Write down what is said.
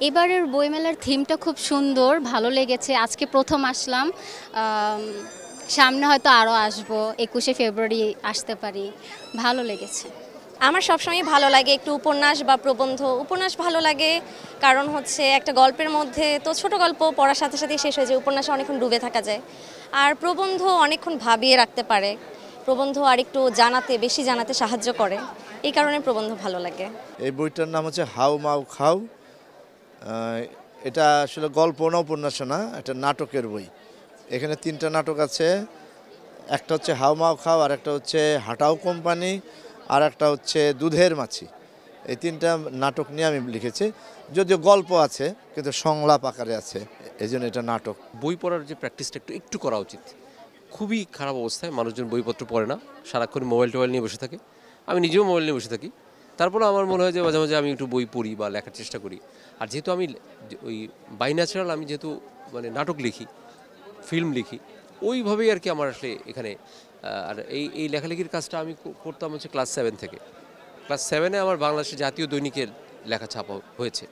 এবারের বইমেলার থিমটা খুব সুন্দর, ভালো লেগেছে। আজকে প্রথম আসলাম। আম, সামনে হয়তো আরও আসবো, 21শে ফেব্রুয়ারি আসতে পারি। ভালো লেগেছে। আমার সবসময় ভালো লাগে একটু উপন্যাস বা প্রবন্ধ। উপন্যাস ভালো লাগে কারণ হচ্ছে একটা গল্পের মধ্যে তো ছোট গল্প পড়ার সাথে সাথে শেষ হয়ে যায়, উপন্যাসে অনেকক্ষণ ডুবে থাকা যায়। আর প্রবন্ধ অনেকক্ষণ ভাবিয়ে রাখতে পারে, প্রবন্ধ আর একটু বেশি জানাতে সাহায্য করে, এই কারণে প্রবন্ধ ভালো লাগে। এই বইটার নাম হচ্ছে হাউ মাউ খাউ। এটা আসলে গল্প না উপন্যাস না, এটা নাটকের বই। এখানে তিনটা নাটক আছে। একটা হচ্ছে হাউ মাউ খাও, আর একটা হচ্ছে হাঁটাও কোম্পানি, আর একটা হচ্ছে দুধের মাছি। এই তিনটা নাটক নিয়ে আমি লিখেছি, যদিও গল্প আছে কিন্তু সংলাপ আকারে আছে, এই জন্য এটা নাটক। বই পড়ার যে প্র্যাকটিসটা একটু একটু করা উচিত। খুবই খারাপ অবস্থায় মানুষজন বইপত্র পড়ে না, সারাক্ষণ মোবাইল টোবাইল নিয়ে বসে থাকে। আমি নিজেও মোবাইল নিয়ে বসে থাকি। তারপরে আমার মনে হয় যে মাঝে মাঝে আমি একটু বই পড়ি বা লেখার চেষ্টা করি। আর যেহেতু আমি ওই বাই ন্যাচারাল, আমি যেহেতু মানে নাটক লিখি, ফিল্ম লিখি, ওইভাবেই আর কি আমার আসলে এখানে। আর এই লেখালেখির কাজটা আমি করতাম হচ্ছে ক্লাস 7 থেকে। ক্লাস 7-এ আমার বাংলাদেশের জাতীয় দৈনিকের লেখা ছাপা হয়েছে।